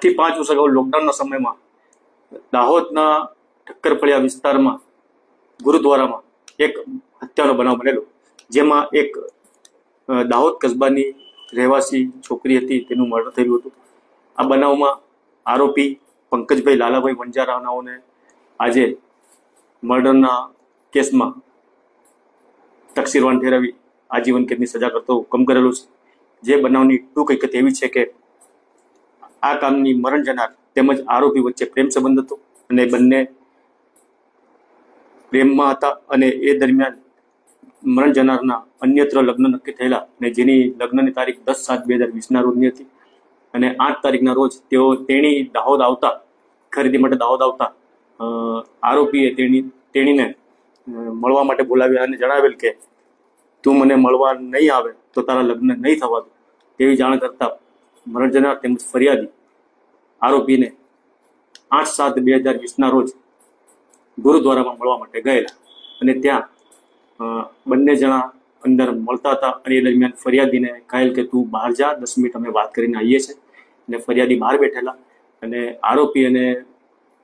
આજથી 5 વર્ષ અગાઉ લોકડાઉનના સમયમાં દાહોદના ઠક્કરફળિયા વિસ્તારમાં ગુરુદ્વારામાં એક હત્યાનો બનાવ બનેલો, જેમાં એક દાહોદ કસ્બાની રહેવાસી છોકરી હતી, તેનું મર્ડર થયેલું હતું. આ બનાવમાં આરોપી પંકજભાઈ લાલાભાઈ વંજારાનાઓને આજે મર્ડરના કેસમાં તકસીરવાન ઠેરવી આજીવન કેદની સજા કરતો હુકમ કરેલો છે. જે બનાવની ટૂંક હકીકત એવી છે કે આ કામની મરણ જનાર તેમજ આરોપી વચ્ચે પ્રેમ સંબંધ હતો અને બંને પ્રેમમાં હતા અને એ દરમિયાન મરણ જનારના અન્યત્ર લગ્ન નક્કી થયેલા અને જેની લગ્નની તારીખ 10/7/2020 રોજની હતી અને 8 તારીખના રોજ તેણી દાહોદ આવતા ખરીદી માટે દાહોદ આવતા આરોપીએ તેણીને મળવા માટે બોલાવ્યા અને જણાવેલ કે તું મને મળવા નહીં આવે તો તારા લગ્ન નહીં થવા દો તેવી જાણ કરતા મરણ જનાર તેમજ ફરિયાદી આરોપીને 8/7/2020 રોજ ગુરુદ્વારામાં મળવા માટે ગયેલા અને ત્યાં બંને જણા અંદર મળતા હતા અને એ દરમિયાન ફરિયાદીને કહેલ કે તું બહાર જા, 10 મિનિટ અમે વાત કરીને આવીએ છીએ. અને ફરિયાદી બહાર બેઠેલા અને આરોપી અને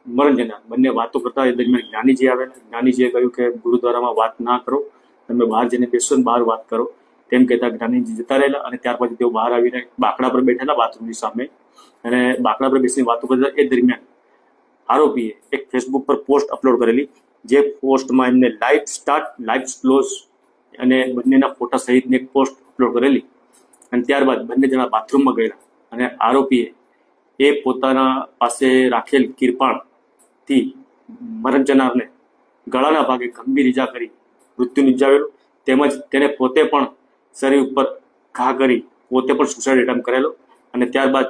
મરણ જનાર બંને વાતો કરતા એ દરમિયાન જ્ઞાનીજી આવેલા. જ્ઞાનીજીએ કહ્યું કે ગુરુદ્વારામાં વાત ના કરો, તમે બહાર જઈને બેસો ને બહાર વાત કરો તેમ કહેતા જ્ઞાનીજી જતા રહેલા અને ત્યાર પછી તેઓ બહાર આવીને બાકડા પર બેઠેલા બાથરૂમની સામે અને બાકડા પર બેસીને વાતો કરતા. એ દરમિયાન આરોપીએ એક ફેસબુક પર પોસ્ટ અપલોડ કરેલી, જે પોસ્ટમાં એમને લાઈફ સ્ટાર્ટ, લાઈફ ક્લોઝ અને બંનેના ફોટા સહિતની એક પોસ્ટ અપલોડ કરેલી. અને ત્યારબાદ બંને જણા બાથરૂમમાં ગયેલા અને આરોપીએ એ પોતાના પાસે રાખેલ કિરપાણથી મરણ જનારને ગળાના ભાગે ગંભીર ઈજા કરી મૃત્યુ નિપજાવેલું, તેમજ તેને પોતે પણ શરીર ઉપર ઘા કરી પોતે પણ સુસાઇડ એટેમ્પ કરેલો. અને ત્યારબાદ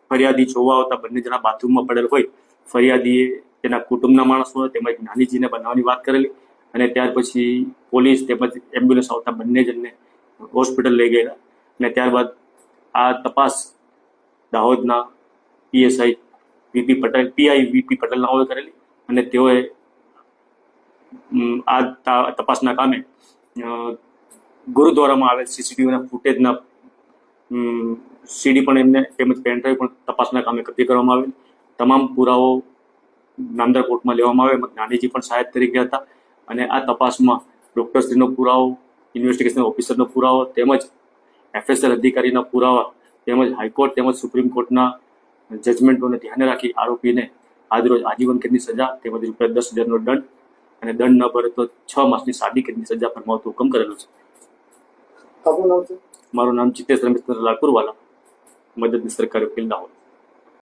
ફરિયાદી જોવા આવતા બંને જણા બાથરૂમમાં પડેલ હોય ફરિયાદીએ તેના કુટુંબના માણસો તેમજ જ્ઞાનીજીને બનાવવાની વાત કરેલી અને ત્યાર પછી પોલીસ તેમજ એમ્બ્યુલન્સ આવતા બંને જણને હોસ્પિટલ લઈ ગયેલા. અને ત્યારબાદ આ તપાસ દાહોદના PSI VP Patel, PI VP પટેલનાઓએ કરેલી અને તેઓએ આ તપાસના કામે ગુરુદ્વારામાં આવેલ CCTVના ફૂટેજના CD પણ એમને તેમજ પેનડ્રાઈવ પણ તપાસના કામે કબજે કરવામાં આવેલ. તમામ પુરાવો નામદાર કોર્ટમાં લેવામાં આવે. જ્ઞાનીજી પણ સહાયક તરીકે હતા અને આ તપાસમાં ડૉક્ટરશ્રીનો પુરાવો, ઇન્વેસ્ટિગેશન ઓફિસરનો પુરાવો તેમજ FSL અધિકારીના પુરાવા તેમજ હાઈકોર્ટ તેમજ સુપ્રીમ કોર્ટના જજમેન્ટોને ધ્યાને રાખી આરોપીને આજરોજ આજીવન કેદની સજા તેમજ ₹10,000નો દંડ અને દંડ ન ભરે તો 6 માસની સાદી કેદની સજા ફરમાવતો હુકમ કરેલો છે. આપનું નામ છે? મારું નામ જીતેશ રમેશ લાલપુરવાલા, મદદની સરકારી વકીલ દાહોદ.